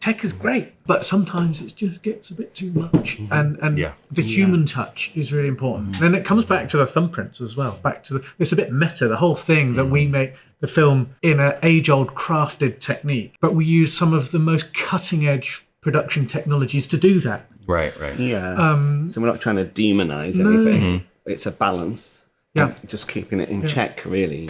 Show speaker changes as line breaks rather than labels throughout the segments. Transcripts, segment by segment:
tech is great, but sometimes it just gets a bit too much. And the human touch is really important. And it comes back to the thumbprints as well. It's a bit meta, the whole thing that we make the film in an age-old crafted technique, but we use some of the most cutting-edge production technologies to do that.
Right.
Yeah. So we're not trying to demonize anything.
No.
It's a balance.
Yeah.
Just keeping it in check, really.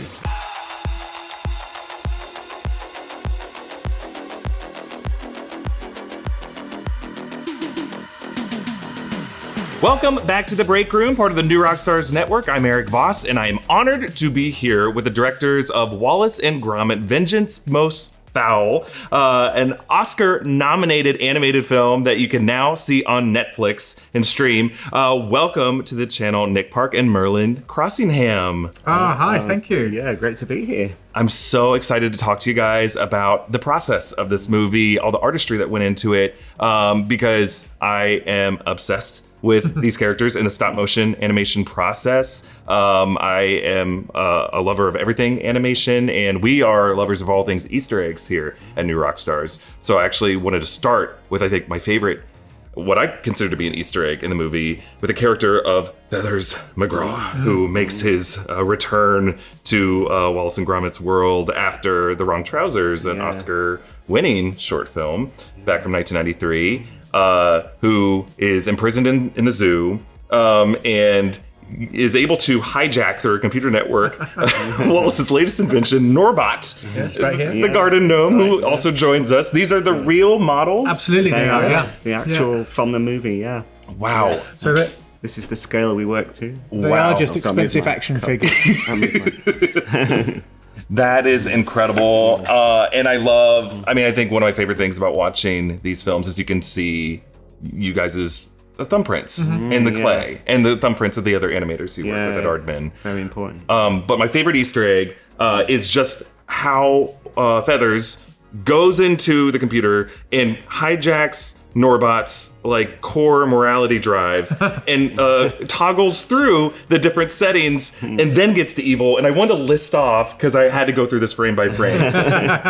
Welcome back to the Breakroom, part of the New Rockstars Network. I'm Erik Voss, and I am honored to be here with the directors of Wallace and Gromit: Vengeance Most Fowl, an Oscar-nominated animated film that you can now see on Netflix and stream. Welcome to the channel, Nick Park and Merlin Crossingham.
Hi, thank you.
Yeah, great to be here.
I'm so excited to talk to you guys about the process of this movie, all the artistry that went into it, because I am obsessed with these characters in the stop motion animation process. I am a lover of everything animation, and we are lovers of all things Easter eggs here at New Rockstars. So I actually wanted to start with, I think, my favorite, what I consider to be an Easter egg in the movie, with the character of Feathers McGraw, who makes his return to Wallace and Gromit's world after The Wrong Trousers, an Oscar-winning short film back from 1993. Who is imprisoned in the zoo and is able to hijack through a computer network Wallace's latest invention, Norbot,
right here.
the garden gnome, who also joins us. These are the real models?
Absolutely, they are, yeah.
The actual from the movie,
Wow.
So
this is the scale we work to.
they are just expensive action figures.
That is incredible. And I think one of my favorite things about watching these films is you can see you guys' thumbprints in the clay and the thumbprints of the other animators you work with at Aardman.
Very important.
But my favorite Easter egg is just how Feathers goes into the computer and hijacks Norbot's core morality drive and toggles through the different settings and then gets to evil. And I wanted to list off, because I had to go through this frame by frame.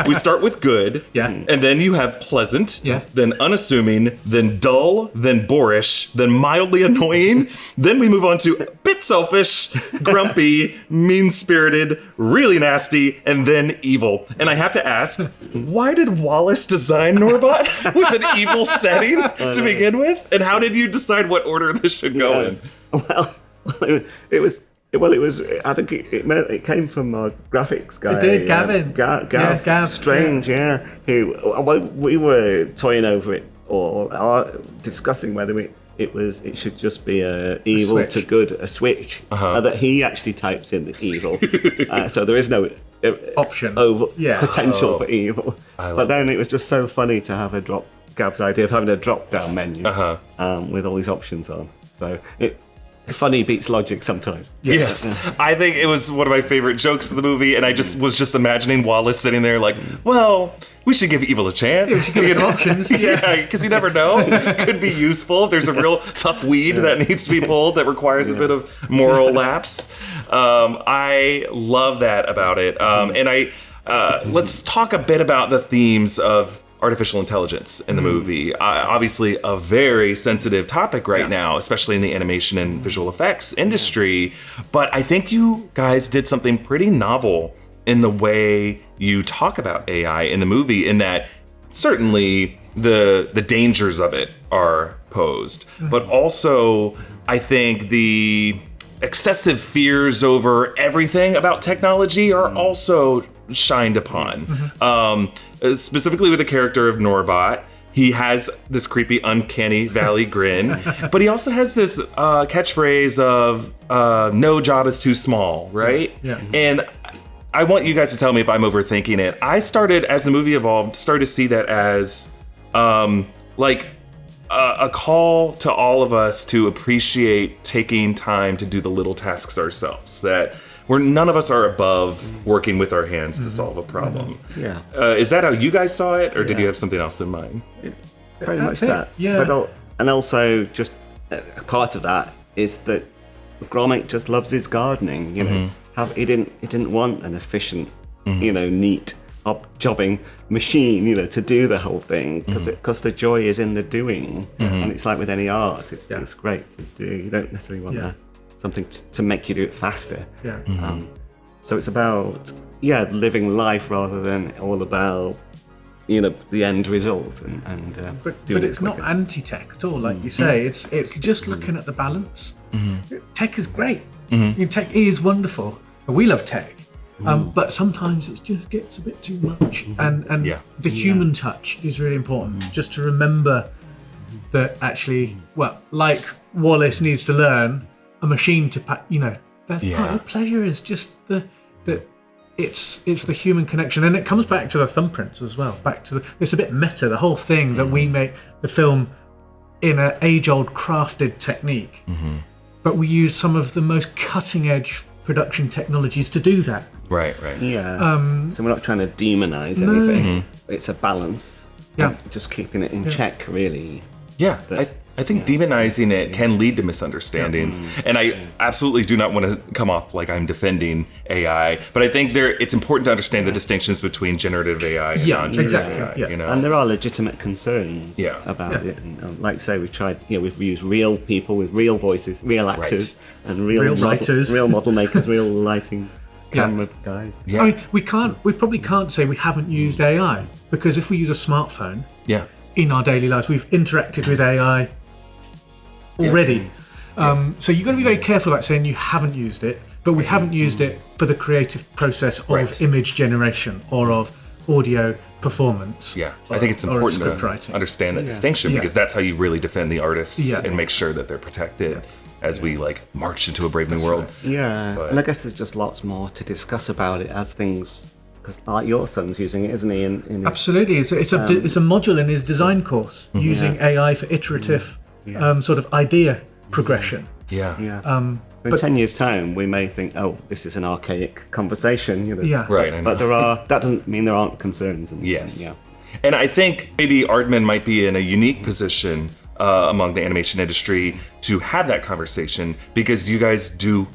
We start with good, and then you have pleasant, then unassuming, then dull, then boorish, then mildly annoying. Then we move on to a bit selfish, grumpy, mean-spirited, really nasty, and then evil. And I have to ask, why did Wallace design Norbot with an evil setting to begin with? And how did you decide what order this should go in?
Well, it was. I think it came from our graphics guy.
It did, Gavin.
Gav Strange, we were toying over it or discussing whether it should just be a evil to good, a switch that he actually types in the evil. So there is no
option
potential for evil. But then it was just so funny to have Gav's idea of having a drop-down menu with all these options on. So funny beats logic sometimes.
Yes. I think it was one of my favorite jokes of the movie, and I was just imagining Wallace sitting there like, well, we should give evil a chance.
We should give some options.
Because you never know. Could be useful if there's a real tough weed that needs to be pulled that requires a bit of moral lapse. I love that about it. And let's talk a bit about the themes of artificial intelligence in the movie. Obviously a very sensitive topic right now, especially in the animation and visual effects industry. But I think you guys did something pretty novel in the way you talk about AI in the movie, in that certainly the dangers of it are posed, but also I think the excessive fears over everything about technology are also shined upon. Specifically with the character of Norbot, he has this creepy uncanny valley grin, but he also has this catchphrase of no job is too small, right? And I want you guys to tell me if I'm overthinking it. I started, as the movie evolved, started to see that as a call to all of us to appreciate taking time to do the little tasks ourselves, that none of us are above working with our hands to solve a problem. Is that how you guys saw it, or did you have something else in mind?
Very much that. But and also, just part of that is that Gromit just loves his gardening. You know, he didn't want an efficient, neat jobbing machine, to do the whole thing, because the joy is in the doing. And it's like with any art, it's great to do. You don't necessarily want something to make you do it faster. So it's about living life rather than all about the end result
but it's not anti-tech at all, like you say. It's just looking at the balance. Tech is great. Tech is wonderful. We love tech. But sometimes it just gets a bit too much, and the human touch is really important. Just to remember that actually, like Wallace needs to learn, a machine to that's part of the pleasure. Is just the it's the human connection, and it comes back to the thumbprints as well. It's a bit meta, the whole thing that we make the film in an age-old crafted technique, but we use some of the most cutting-edge production technologies to do that.
Right.
Yeah. So we're not trying to demonize anything. It's a balance.
Yeah.
Just keeping it in check, really.
Yeah. I think demonizing it can lead to misunderstandings. And I absolutely do not want to come off like I'm defending AI, but I think it's important to understand the distinctions between generative AI and non-generative AI.
And there are legitimate concerns about it. And like I say, we've used real people with real voices, real actors, and real writers, real model makers, real lighting camera guys.
I mean, we probably can't say we haven't used AI, because if we use a smartphone in our daily lives, we've interacted with AI already. So you've got to be very careful about saying you haven't used it, but we haven't used it for the creative process of image generation or of audio performance.
I think it's important to understand that distinction, because that's how you really defend the artists and make sure that they're protected as we march into a brave new world.
And I guess there's just lots more to discuss about it as things, because like your son's using it, isn't he?
Absolutely, it's a module in his design course using AI for iterative sort of idea progression.
In 10 years' time, we may think, oh, this is an archaic conversation.
Right.
But that doesn't mean there aren't concerns.
And I think maybe Aardman might be in a unique position among the animation industry to have that conversation, because you guys do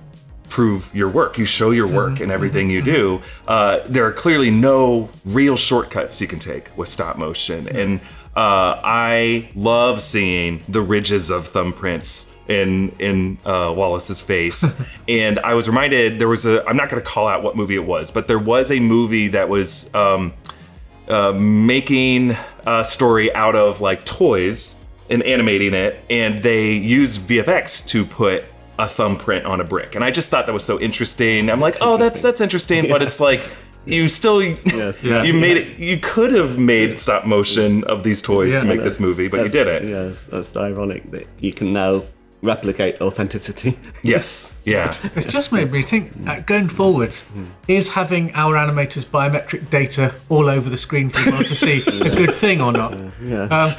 prove your work. You show your work in everything you do. There are clearly no real shortcuts you can take with stop motion. And I love seeing the ridges of thumbprints in Wallace's face. And I was reminded, I'm not going to call out what movie it was, but there was a movie that was making a story out of toys and animating it, and they used VFX to put a thumbprint on a brick. And I just thought that was so interesting. I'm like, that's interesting, but it's you still you made it. You could have made stop motion of these toys to make this movie, but you didn't.
Yes, that's ironic that you can now replicate authenticity.
Yes,
It's just made me think, going forwards, is having our animators' biometric data all over the screen for the world to see a good thing or not?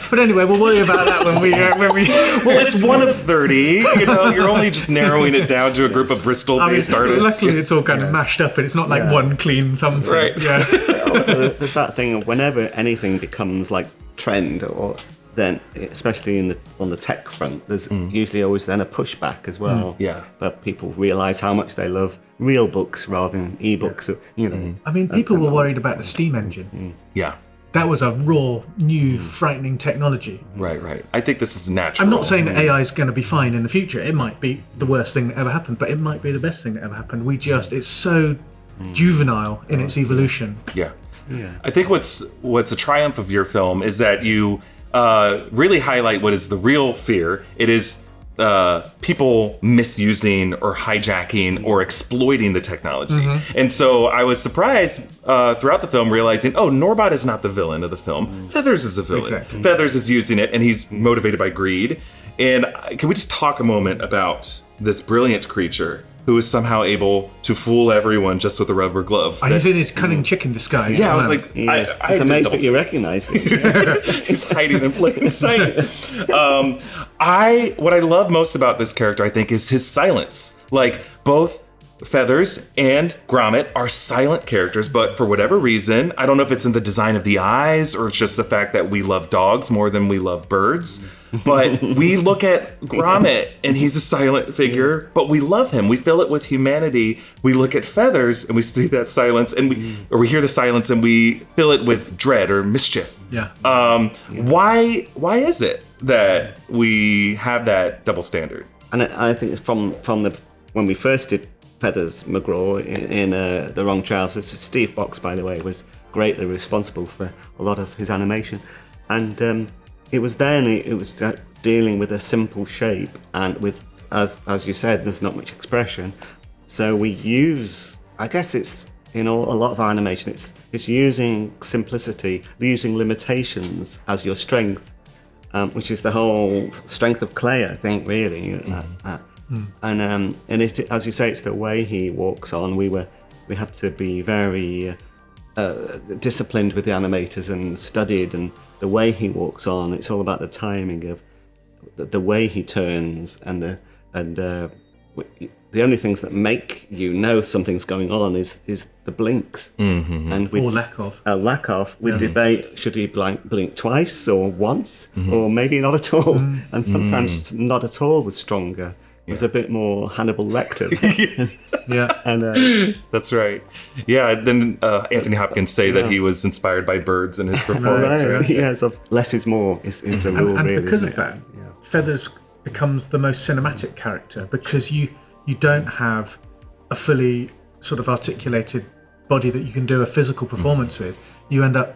But anyway, we'll worry about that when we.
Well, it's one of 30. You're only just narrowing it down to a group of Bristol-based artists.
Luckily, it's all kind of mashed up, and it's not like one clean thumbprint.
Right.
Also, there's that thing of whenever anything becomes trend, or then especially on the tech front, there's usually always then a pushback as well. But people realise how much they love real books rather than ebooks.
I mean, people were worried about the steam engine. That was a raw, new, frightening technology.
Right. I think this is natural.
I'm not saying that AI is going to be fine in the future. It might be the worst thing that ever happened, but it might be the best thing that ever happened. It's so juvenile in its evolution.
I think what's a triumph of your film is that you really highlight what is the real fear. It is people misusing or hijacking or exploiting the technology. And so I was surprised throughout the film realizing, Norbot is not the villain of the film. Feathers is the villain.
Exactly.
Feathers is using it, and he's motivated by greed. And can we just talk a moment about this brilliant creature who is somehow able to fool everyone just with a rubber glove?
He's in his cunning chicken disguise.
I was like,
it's amazing that you recognized him.
He's hiding in plain sight. What I love most about this character, I think, is his silence. Both Feathers and Gromit are silent characters, but for whatever reason, I don't know if it's in the design of the eyes or it's just the fact that we love dogs more than we love birds. But we look at Gromit and he's a silent figure, but we love him. We fill it with humanity. We look at Feathers and we see that silence, and we hear the silence and we fill it with dread or mischief.
Yeah.
Why is it that we have that double standard?
And I think from when we first did Feathers McGraw in The Wrong Trousers, Steve Box, by the way, was greatly responsible for a lot of his animation, and it was dealing with a simple shape, and with as you said, there's not much expression, so we use, I guess it's a lot of animation, it's using simplicity, using limitations as your strength, which is the whole strength of clay, I think, really. And it, as you say, it's the way he walks on. We had to be very disciplined with the animators and studied, and the way he walks on. It's all about the timing of the way he turns, and the only things that make you know something's going on is the blinks, and
or lack of.
We debate, should he blink twice or once, or maybe not at all, and sometimes not at all was stronger. It was a bit more Hannibal Lecter. And
that's right. Yeah. Then Anthony Hopkins say that he was inspired by birds in his performance.
Right. Yeah. So less is more is the rule,
and
really.
Because of that, Feathers becomes the most cinematic character, because you don't have a fully sort of articulated body that you can do a physical performance with. You end up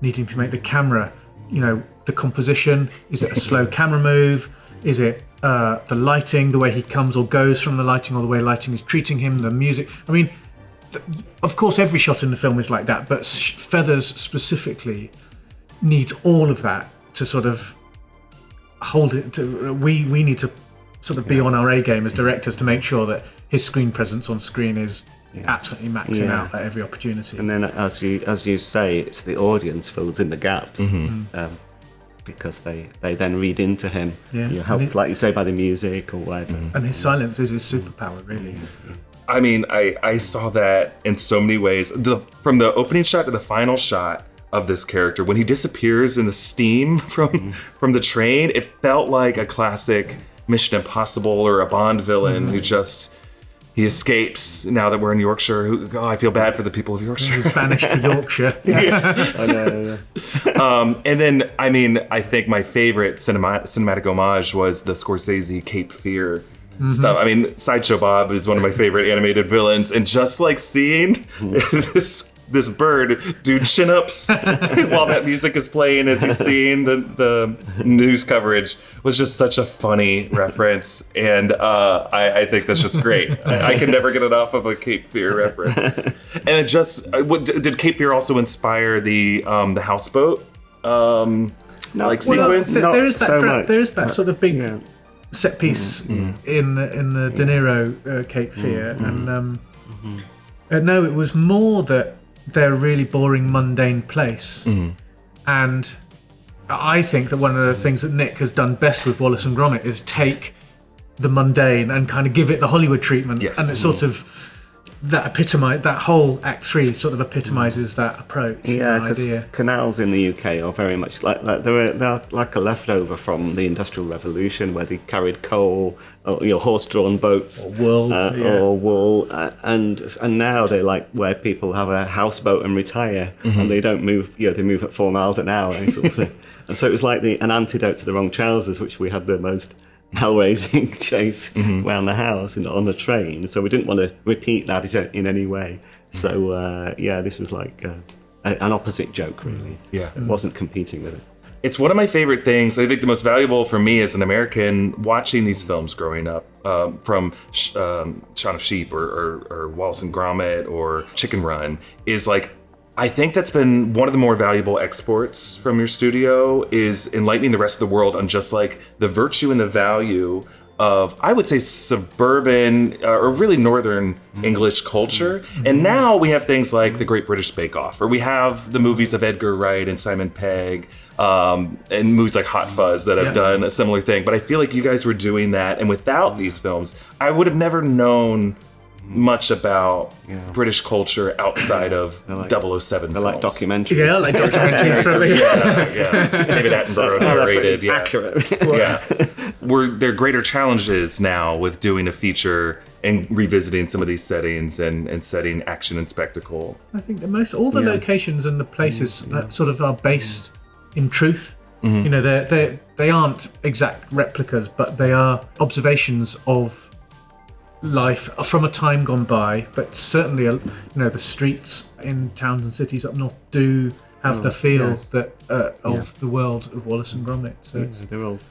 needing to make the camera, the composition. Is it a slow camera move? Is it the lighting, the way he comes or goes from the lighting, or the way lighting is treating him, the music? I mean, of course, every shot in the film is like that, but Feathers specifically needs all of that to sort of hold it. We need to sort of be on our A game as directors to make sure that his screen presence on screen is absolutely maxing out at every opportunity.
And then, as you say, it's the audience fills in the gaps. Because they then read into him, helped, like you say, by the music or whatever.
And his silence is his superpower, really.
I mean, I saw that in so many ways. From the opening shot to the final shot of this character, when he disappears in the steam from the train, it felt like a classic Mission Impossible or a Bond villain who just... He escapes now that we're in Yorkshire. I feel bad for the people of Yorkshire.
He's banished to Yorkshire.
I know.
And then, I mean, I think my favorite cinematic homage was the Scorsese Cape Fear stuff. I mean, Sideshow Bob is one of my favorite animated villains, and just like seeing this bird do chin-ups while that music is playing as he's seeing the news coverage was just such a funny reference, and I think that's just great. I can never get enough of a Cape Fear reference. And it just did Cape Fear also inspire the houseboat sequence?
There is that sort of big set piece in the De Niro Cape Fear, and no, it was more that they're a really boring, mundane place. And I think that one of the things that Nick has done best with Wallace and Gromit is take the mundane and kind of give it the Hollywood treatment.
Yes.
And it's sort of that whole Act 3 sort of epitomizes that approach.
Yeah, because
idea.
Canals in the UK are very much like they're like a leftover from the Industrial Revolution, where they carried coal, or horse-drawn boats, or wool, and now they're like where people have a houseboat and retire, and they don't move. They move at 4 miles an hour, sort of thing. And so it was like an antidote to The Wrong Trousers, which we had the most hell-raising chase around the house and on the train. So we didn't want to repeat that in any way. So this was like an opposite joke, really.
Yeah,
it wasn't competing with it.
It's one of my favorite things. I think the most valuable for me as an American watching these films growing up, from Shaun of Sheep or Wallace and Gromit or Chicken Run, is like, I think that's been one of the more valuable exports from your studio, is enlightening the rest of the world on just like the virtue and the value of, I would say, suburban or really northern English culture. And now we have things like the Great British Bake Off, or we have the movies of Edgar Wright and Simon Pegg, and movies like Hot Fuzz that have done a similar thing. But I feel like you guys were doing that, and without these films, I would have never known much about British culture outside of 007
They're
films.
like documentaries.
Yeah, like documentaries from me.
David Attenborough narrated.
Accurate.
There are greater challenges now with doing a feature and revisiting some of these settings and setting action and spectacle.
I think all the locations and the places that sort of are based in truth. You know, they aren't exact replicas, but they are observations of life from a time gone by. But certainly, you know, the streets in towns and cities up north do have the feel that of the world of Wallace and Gromit. So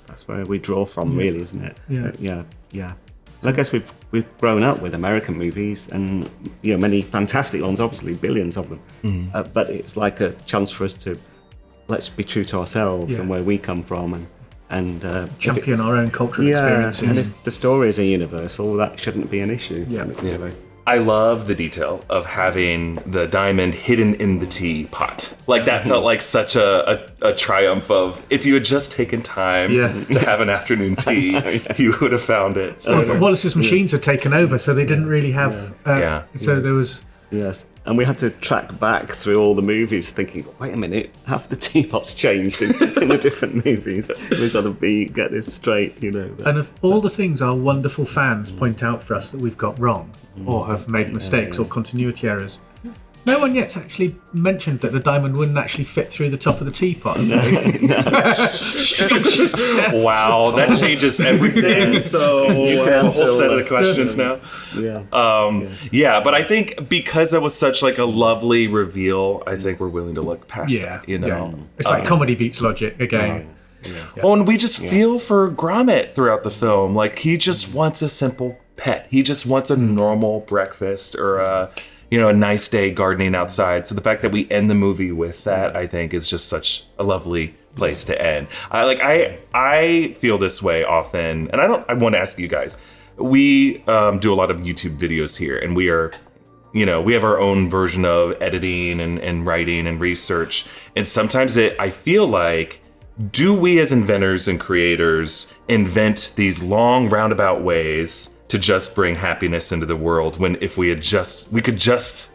that's where we draw from, really, isn't it? Yeah. And I guess we've grown up with American movies, and many fantastic ones, obviously billions of them. But it's like a chance for us to let's be true to ourselves and where we come from, and
champion our own cultural experiences.
And if the stories are universal, that shouldn't be an issue.
I love the detail of having the diamond hidden in the teapot. Like, that felt like such a triumph of, if you had just taken time to have an afternoon tea, you would have found it. So
Wallace's machines had taken over, so they didn't really have... So there was...
Yes. And we had to track back through all the movies thinking, wait a minute, have the teapots changed in the different movies? We've got to get this straight, And
of all the things our wonderful fans point out for us that we've got wrong, or have made mistakes or continuity errors, no one yet's actually mentioned that the diamond wouldn't actually fit through the top of the teapot.
Wow, that changes everything. So a whole set of the questions now. But I think because it was such like a lovely reveal, I think we're willing to look past it.
It's like comedy beats logic again.
Oh, and we just feel for Gromit throughout the film. Like, he just wants a simple pet. He just wants a normal breakfast or a nice day gardening outside. So the fact that we end the movie with that, I think, is just such a lovely place to end. I feel this way often, and I want to ask you guys. We do a lot of YouTube videos here, and we are, we have our own version of editing and writing and research. And sometimes I feel like, do we as inventors and creators invent these long roundabout ways to just bring happiness into the world, when if we could just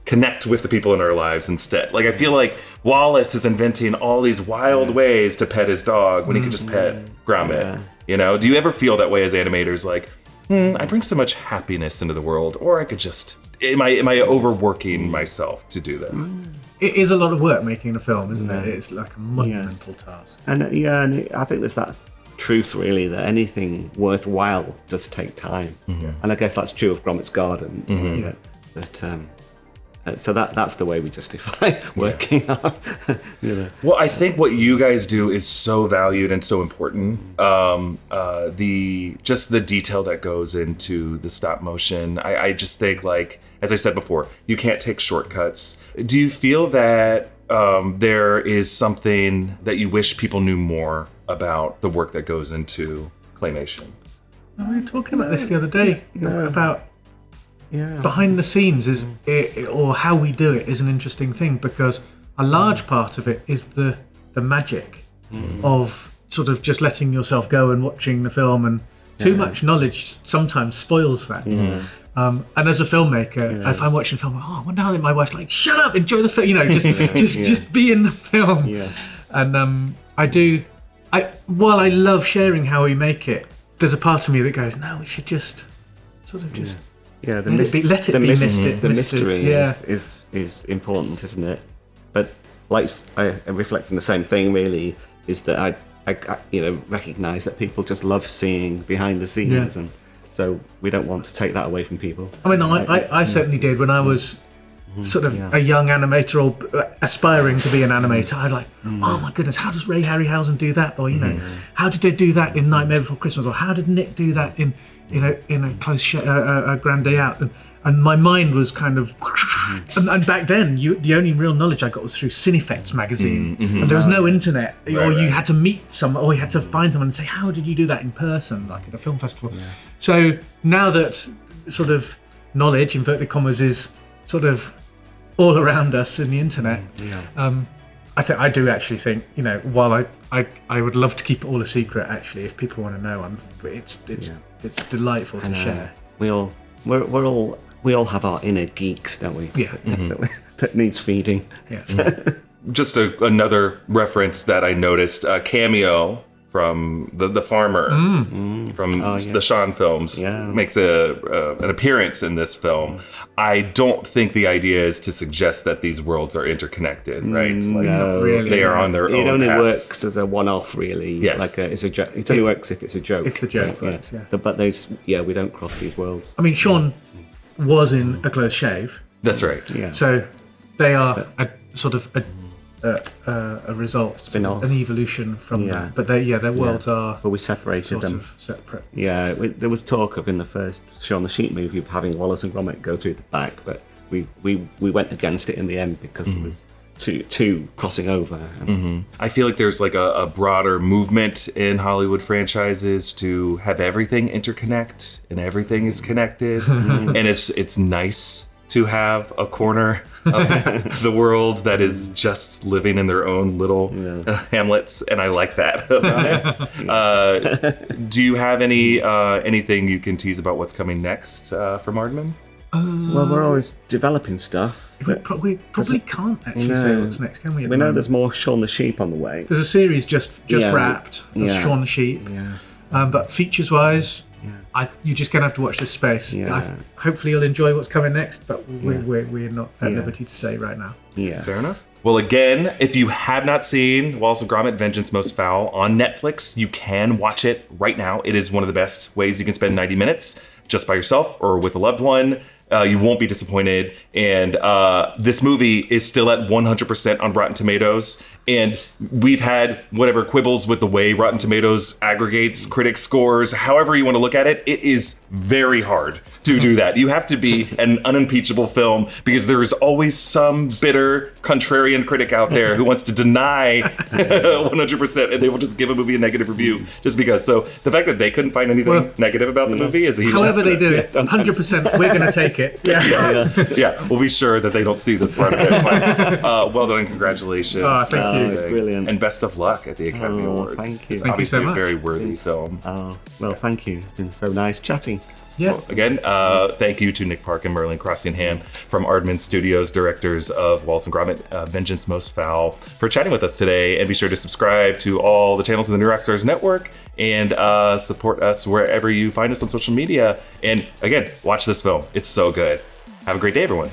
connect with the people in our lives instead? Like, I feel like Wallace is inventing all these wild ways to pet his dog when he could just pet Gromit. Do you ever feel that way as animators? Like, I bring so much happiness into the world, or I could just, am I overworking myself to do this?
It is a lot of work making a film, isn't it? It's like a monumental task.
And and I think there's that truth, really, that anything worthwhile does take time. And I guess that's true of Gromit's Garden. So that's the way we justify working hard.
Well, I think what you guys do is so valued and so important. The detail that goes into the stop motion. I just think, like, as I said before, you can't take shortcuts. Do you feel that there is something that you wish people knew more about the work that goes into claymation?
We were talking about this the other day, about behind the scenes or how we do it is an interesting thing, because a large part of it is the magic of sort of just letting yourself go and watching the film, and too much knowledge sometimes spoils that. And as a filmmaker, if I'm watching a film, I wonder how my wife's like, shut up, enjoy the film, just be in the film. And while I love sharing how we make it, there's a part of me that goes, no, we should just sort of just let it be mystic.
The mystery is important, isn't it? But like I'm reflecting the same thing, really, is that I recognise that people just love seeing behind the scenes, and so we don't want to take that away from people.
I mean, I certainly did when I was sort of a young animator or aspiring to be an animator. I'd like, oh my goodness, how does Ray Harryhausen do that? Or how did they do that in Nightmare Before Christmas? Or how did Nick do that in a close a Grand Day Out? And my mind was kind of, and back then, the only real knowledge I got was through Cinefex magazine, and there was no internet, or you had to meet someone, or you had to find someone and say, how did you do that in person, like at a film festival? So now that sort of knowledge, inverted commas, is sort of all around us in the internet, I do actually think, while I would love to keep it all a secret, actually, if people want to know, it's delightful to share.
We all we all have our inner geeks, don't we?
Yeah.
That needs feeding.
Yeah.
Just another reference that I noticed, a cameo from the farmer from the Shawn films makes an appearance in this film. I don't think the idea is to suggest that these worlds are interconnected, right? Like,
no,
really.
They are on their own
It only
paths.
works as a one-off, really.
Yes.
Like it's a joke. It only works if it's a joke.
If the joke works, yeah.
But we don't cross these worlds.
I mean, Shawn was in A Close Shave.
That's right.
Yeah.
So they are a sort of a result,
Spin-off.
an evolution from that. But their worlds are
But we separated
sort
them.
of separate.
Yeah, there was talk of in the first Shaun the Sheep movie of having Wallace and Gromit go through the back, but we went against it in the end because it was too crossing over.
I feel like there's like a broader movement in Hollywood franchises to have everything interconnect and everything is connected, and it's nice to have a corner of the world that is just living in their own little hamlets, and I like that about it. Do you have anything you can tease about what's coming next from Aardman?
Well, we're always developing stuff.
We probably can't actually say what's next, can we?
We know there's more Shaun the Sheep on the way.
There's a series just wrapped of
Yeah.
Shaun the Sheep.
Yeah.
But features-wise, you're just going to have to watch this space.
Yeah.
Hopefully you'll enjoy what's coming next, but we're not at liberty to say right now.
Yeah.
Fair enough. Well, again, if you have not seen Wallace Gromit, Vengeance Most Fowl on Netflix, you can watch it right now. It is one of the best ways you can spend 90 minutes just by yourself or with a loved one. You won't be disappointed. And this movie is still at 100% on Rotten Tomatoes. And we've had whatever quibbles with the way Rotten Tomatoes aggregates critic scores. However you want to look at it, it is very hard to do that. You have to be an unimpeachable film because there is always some bitter contrarian critic out there who wants to deny 100% and they will just give a movie a negative review just because. So the fact that they couldn't find anything negative about the movie is a huge
However they
testament.
do it, 100%, we're going to take it.
Yeah, we'll be sure that they don't see this part of it. But, well done and congratulations.
Oh, thank you.
It's brilliant.
And best of luck at the Academy Awards.
Thank you.
It's
Thank you so
obviously
much.
a very worthy film.
Oh, well, thank you. It's been so nice chatting.
Yeah.
Again, thank you to Nick Park and Merlin Crossingham from Aardman Studios, directors of Wallace and Gromit, Vengeance Most Fowl, for chatting with us today. And be sure to subscribe to all the channels in the New Rockstars Network and support us wherever you find us on social media. And again, watch this film. It's so good. Have a great day, everyone.